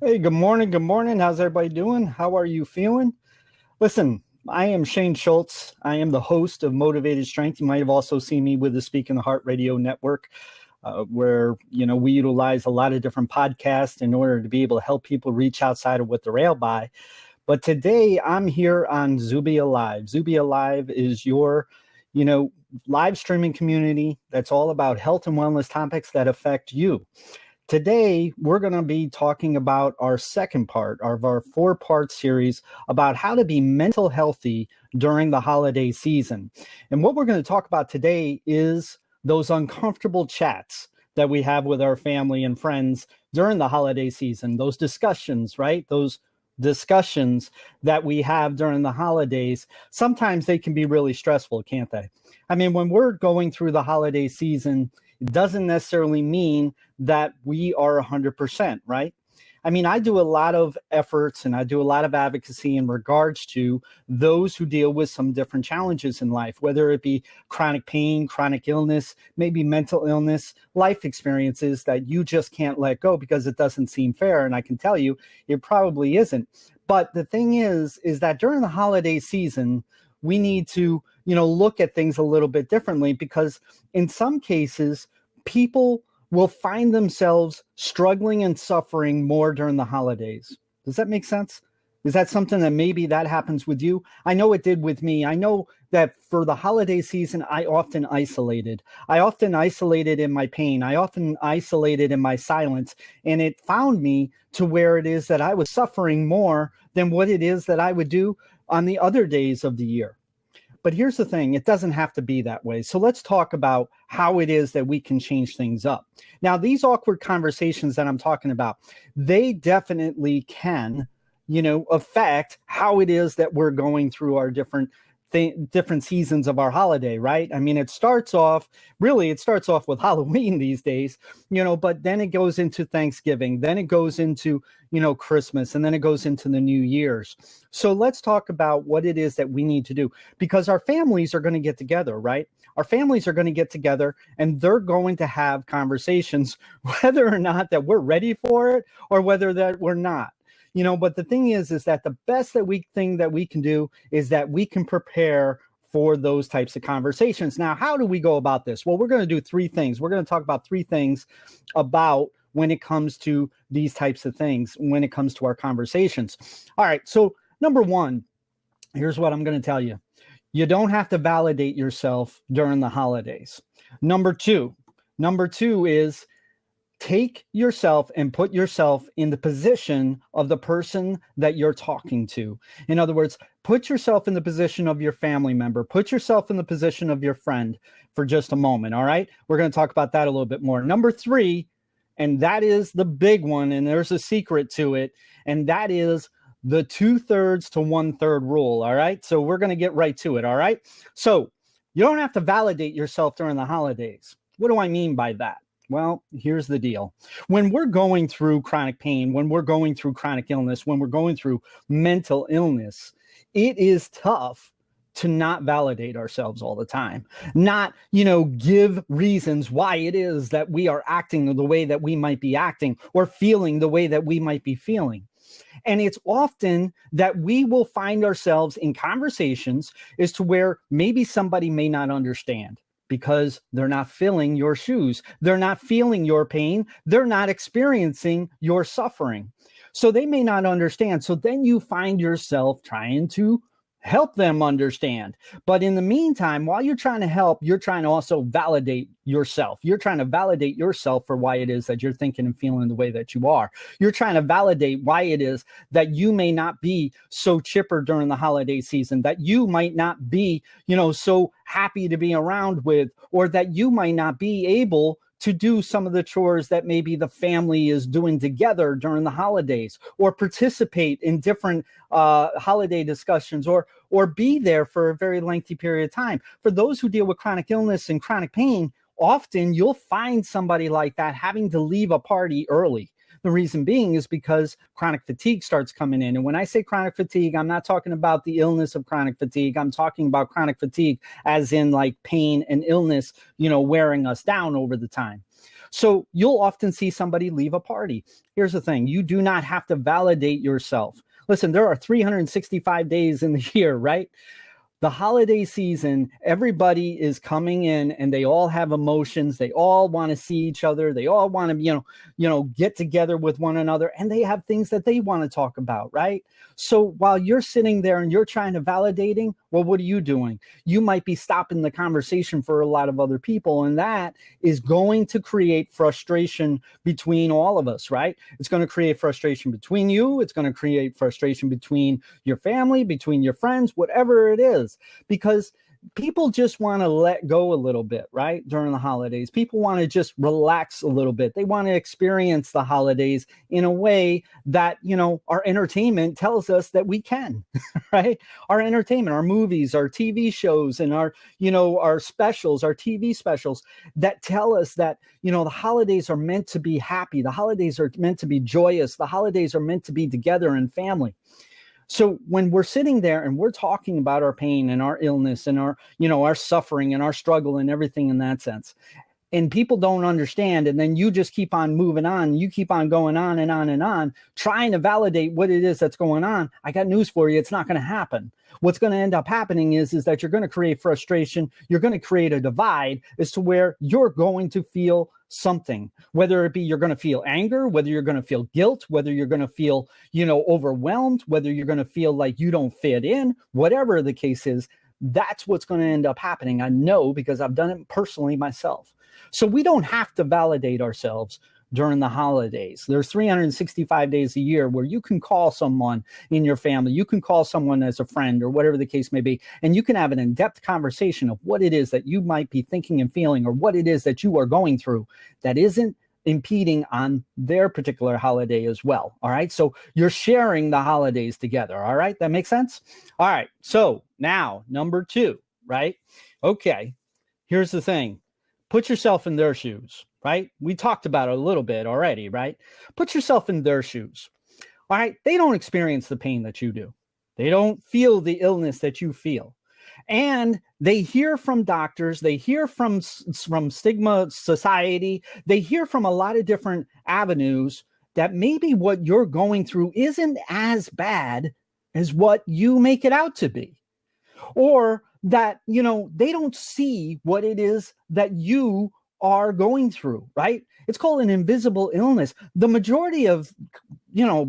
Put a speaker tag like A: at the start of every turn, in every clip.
A: Hey, good morning. Good morning. How's everybody doing? How are you feeling? Listen, I am Shane Schulz. I am the host of Motivated Strength. You might have also seen me with the Speak in the Heart Radio Network, where we utilize a lot of different podcasts in order to be able to help people reach outside of what they're railed by. But today I'm here on ZubiaLive. ZubiaLive is your, live streaming community that's all about health and wellness topics that affect you. Today, we're going to be talking about our second part of our 4-part series about how to be mental healthy during the holiday season. And what we're going to talk about today is those uncomfortable chats that we have with our family and friends during the holiday season, those discussions, right? Those discussions that we have during the holidays, sometimes they can be really stressful, can't they? I mean, when we're going through the holiday season, it doesn't necessarily mean that we are 100%, right? I mean, I do a lot of efforts and I do a lot of advocacy in regards to those who deal with some different challenges in life, whether it be chronic pain, chronic illness, maybe mental illness, life experiences that you just can't let go because it doesn't seem fair. And I can tell you, it probably isn't. But the thing is that during the holiday season, we need to, look at things a little bit differently because in some cases, people will find themselves struggling and suffering more during the holidays. Does that make sense? Is that something that maybe that happens with you? I know it did with me. I know that for the holiday season, I often isolated. I often isolated in my pain. I often isolated in my silence. And it found me to where it is that I was suffering more than what it is that I would do on the other days of the year. But here's the thing, it doesn't have to be that way. So let's talk about how it is that we can change things up. Now, these awkward conversations that I'm talking about, they definitely can, affect how it is that we're going through our different seasons of our holiday, right? I mean, it starts off with Halloween these days, but then it goes into Thanksgiving, then it goes into, Christmas, and then it goes into the New Year's. So let's talk about what it is that we need to do because our families are going to get together, right? Our families are going to get together and they're going to have conversations, whether or not that we're ready for it or whether that we're not. But the thing is that the best thing that we can do is that we can prepare for those types of conversations. Now, how do we go about this? Well, we're going to do 3 things. We're going to talk about 3 things about when it comes to these types of things, when it comes to our conversations. All right. So number 1, here's what I'm going to tell you. You don't have to validate yourself during the holidays. Number two is take yourself and put yourself in the position of the person that you're talking to. In other words, put yourself in the position of your family member. Put yourself in the position of your friend for just a moment, all right? We're going to talk about that a little bit more. Number 3, and that is the big one, and there's a secret to it, and that is the 2/3 to 1/3 rule, all right? So we're going to get right to it, all right? So you don't have to validate yourself during the holidays. What do I mean by that? Well, here's the deal. When we're going through chronic pain, when we're going through chronic illness, when we're going through mental illness, it is tough to not validate ourselves all the time, not, give reasons why it is that we are acting the way that we might be acting or feeling the way that we might be feeling. And it's often that we will find ourselves in conversations as to where maybe somebody may not understand, because they're not filling your shoes. They're not feeling your pain. They're not experiencing your suffering. So they may not understand. So then you find yourself trying to help them understand. But in the meantime, while you're trying to help, you're trying to also validate yourself. You're trying to validate yourself for why it is that you're thinking and feeling the way that you are. You're trying to validate why it is that you may not be so chipper during the holiday season, that you might not be, so happy to be around with, or that you might not be able to do some of the chores that maybe the family is doing together during the holidays, or participate in different holiday discussions, or be there for a very lengthy period of time. For those who deal with chronic illness and chronic pain, often you'll find somebody like that having to leave a party early. The reason being is because chronic fatigue starts coming in. And when I say chronic fatigue, I'm not talking about the illness of chronic fatigue. I'm talking about chronic fatigue as in like pain and illness, wearing us down over the time. So you'll often see somebody leave a party. Here's the thing. You do not have to validate yourself. Listen, there are 365 days in the year, right? The holiday season, everybody is coming in and they all have emotions. They all want to see each other. They all want to, get together with one another, and they have things that they want to talk about, right? So while you're sitting there and you're trying to validating, well, what are you doing? You might be stopping the conversation for a lot of other people, and that is going to create frustration between all of us, right? It's going to create frustration between you. It's going to create frustration between your family, between your friends, whatever it is, because people just want to let go a little bit, right? During the holidays, people want to just relax a little bit. They want to experience the holidays in a way that, our entertainment tells us that we can, right? Our entertainment, our movies, our TV shows, and our specials, our TV specials that tell us that, the holidays are meant to be happy. The holidays are meant to be joyous. The holidays are meant to be together and family. So when we're sitting there and we're talking about our pain and our illness and our suffering and our struggle and everything in that sense, and people don't understand, and then you just keep on moving on, you keep on going on and on and on, trying to validate what it is that's going on, I got news for you, it's not going to happen. What's going to end up happening is that you're going to create frustration, you're going to create a divide as to where you're going to feel something, whether it be you're going to feel anger, whether you're going to feel guilt, whether you're going to feel, overwhelmed, whether you're going to feel like you don't fit in, whatever the case is, that's what's going to end up happening. I know, because I've done it personally myself. So we don't have to validate ourselves during the holidays. There's 365 days a year where you can call someone in your family, you can call someone as a friend or whatever the case may be, and you can have an in-depth conversation of what it is that you might be thinking and feeling, or what it is that you are going through that isn't impeding on their particular holiday as well. All right. So you're sharing the holidays together. All right. That makes sense. All right. So now number 2, right? Okay. Here's the thing. Put yourself in their shoes, right? We talked about it a little bit already, right? Put yourself in their shoes. All right. They don't experience the pain that you do. They don't feel the illness that you feel. And they hear from doctors, they hear from stigma society, they hear from a lot of different avenues that maybe what you're going through isn't as bad as what you make it out to be. Or that, they don't see what it is that you are going through, right? It's called an invisible illness. The majority of,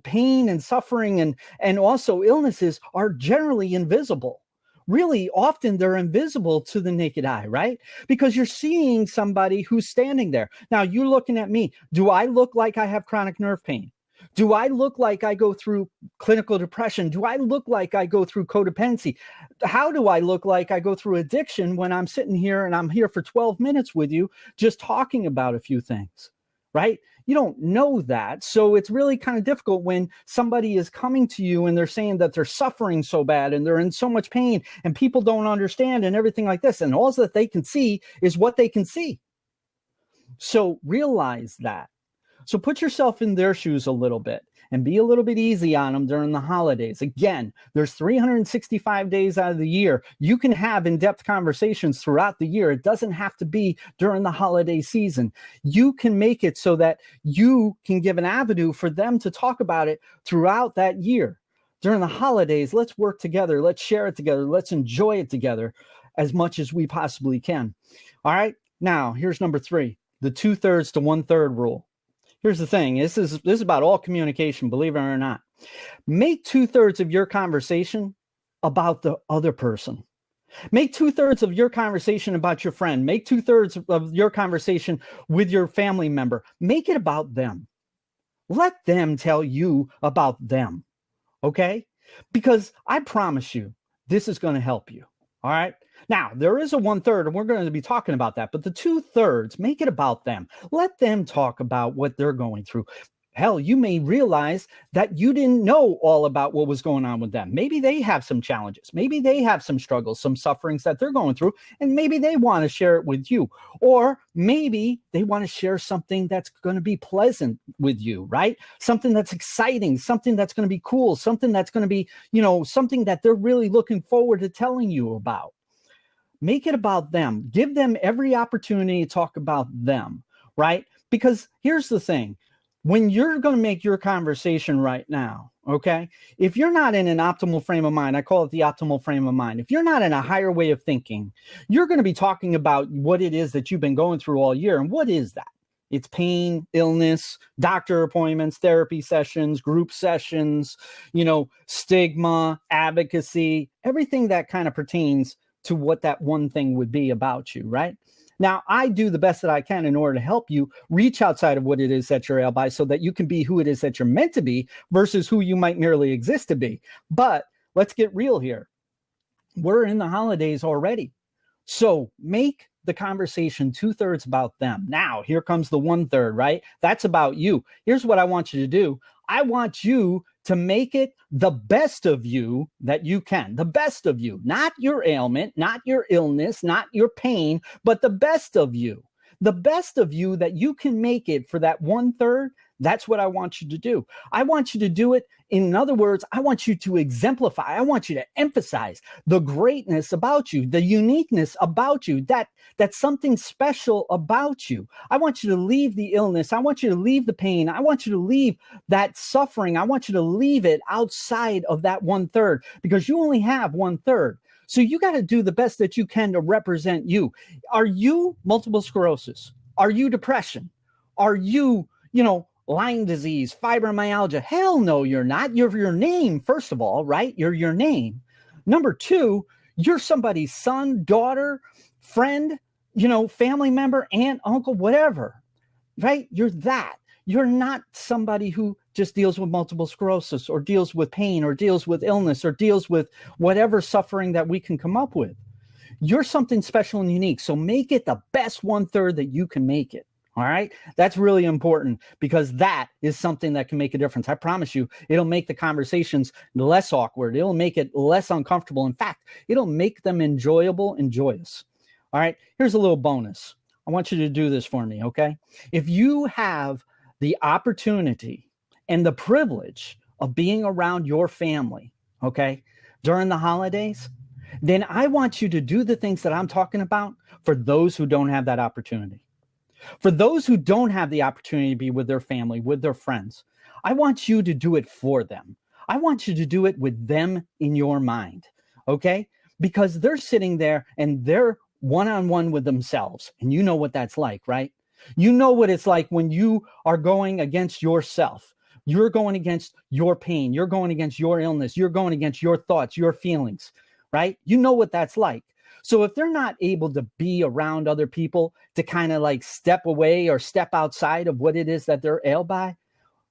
A: pain and suffering and also illnesses are generally invisible. Really, often they're invisible to the naked eye, right? Because you're seeing somebody who's standing there. Now, you're looking at me. Do I look like I have chronic nerve pain? Do I look like I go through clinical depression? Do I look like I go through codependency? How do I look like I go through addiction when I'm sitting here and I'm here for 12 minutes with you just talking about a few things, right? You don't know that. So it's really kind of difficult when somebody is coming to you and they're saying that they're suffering so bad and they're in so much pain and people don't understand and everything like this. And all that they can see is what they can see. So realize that. So put yourself in their shoes a little bit and be a little bit easy on them during the holidays. Again, there's 365 days out of the year. You can have in-depth conversations throughout the year. It doesn't have to be during the holiday season. You can make it so that you can give an avenue for them to talk about it throughout that year. During the holidays, let's work together. Let's share it together. Let's enjoy it together as much as we possibly can. All right. Now, here's number 3, the 2/3 to 1/3 rule. Here's the thing. This is about all communication, believe it or not. Make 2/3 of your conversation about the other person. Make 2/3 of your conversation about your friend. Make 2/3 of your conversation with your family member. Make it about them. Let them tell you about them. Okay? Because I promise you, this is going to help you. All right? Now, there is a 1/3, and we're going to be talking about that, but the 2/3, make it about them. Let them talk about what they're going through. Hell, you may realize that you didn't know all about what was going on with them. Maybe they have some challenges. Maybe they have some struggles, some sufferings that they're going through, and maybe they want to share it with you. Or maybe they want to share something that's going to be pleasant with you, right? Something that's exciting, something that's going to be cool, something that's going to be, something that they're really looking forward to telling you about. Make it about them. Give them every opportunity to talk about them, right? Because here's the thing. When you're going to make your conversation right now, okay, if you're not in an optimal frame of mind, I call it the optimal frame of mind. If you're not in a higher way of thinking, you're going to be talking about what it is that you've been going through all year. And what is that? It's pain, illness, doctor appointments, therapy sessions, group sessions, stigma, advocacy, everything that kind of pertains to what that one thing would be about you, right? Now, I do the best that I can in order to help you reach outside of what it is that you're ill by so that you can be who it is that you're meant to be versus who you might merely exist to be. But let's get real here. We're in the holidays already. So make the conversation 2/3 about them. Now, here comes the 1/3, right? That's about you. Here's what I want you to do. I want you to make it the best of you that you can. The best of you, not your ailment, not your illness, not your pain, but the best of you. The best of you that you can make it for that 1/3. That's what I want you to do. I want you to do it. In other words, I want you to exemplify. I want you to emphasize the greatness about you, the uniqueness about you, that's something special about you. I want you to leave the illness. I want you to leave the pain. I want you to leave that suffering. I want you to leave it outside of that 1/3 because you only have 1/3. So you got to do the best that you can to represent you. Are you multiple sclerosis? Are you depression? Are you, Lyme disease, fibromyalgia? Hell no, you're not. You're your name, first of all, right? You're your name. Number two, you're somebody's son, daughter, friend, family member, aunt, uncle, whatever, right? You're that. You're not somebody who just deals with multiple sclerosis or deals with pain or deals with illness or deals with whatever suffering that we can come up with. You're something special and unique. So make it the best 1/3 that you can make it. All right. That's really important because that is something that can make a difference. I promise you, it'll make the conversations less awkward. It'll make it less uncomfortable. In fact, it'll make them enjoyable and joyous. All right. Here's a little bonus. I want you to do this for me. Okay. If you have the opportunity and the privilege of being around your family, okay, during the holidays, then I want you to do the things that I'm talking about for those who don't have that opportunity. For those who don't have the opportunity to be with their family, with their friends, I want you to do it for them. I want you to do it with them in your mind, okay? Because they're sitting there and they're one-on-one with themselves. And you know what that's like, right? You know what it's like when you are going against yourself. You're going against your pain. You're going against your illness. You're going against your thoughts, your feelings, right? You know what that's like. So if they're not able to be around other people to kind of like step away or step outside of what it is that they're ailed by,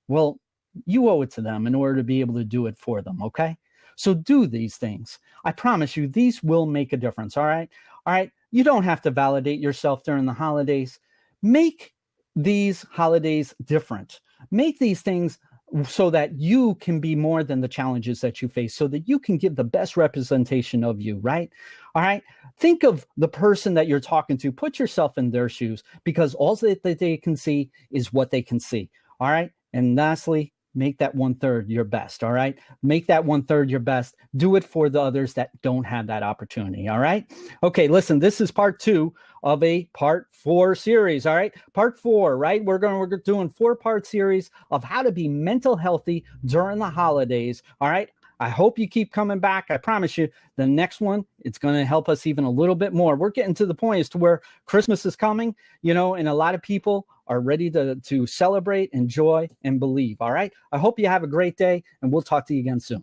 A: well, you owe it to them in order to be able to do it for them, okay? So do these things. I promise you, these will make a difference, all right? All right, you don't have to validate yourself during the holidays. Make these holidays different. Make these things so that you can be more than the challenges that you face, so that you can give the best representation of you, right? All right. Think of the person that you're talking to. Put yourself in their shoes because all that they can see is what they can see. All right. And lastly, make that 1/3 your best. All right. Make that 1/3 your best. Do it for the others that don't have that opportunity. All right. Okay. Listen, this is part 2 of a part 4 series. All right. Part 4, right? We're doing 4-part series of how to be mental healthy during the holidays. All right. I hope you keep coming back. I promise you the next one, it's going to help us even a little bit more. We're getting to the point as to where Christmas is coming, and a lot of people are ready to celebrate, enjoy, and believe. All right. I hope you have a great day, and we'll talk to you again soon.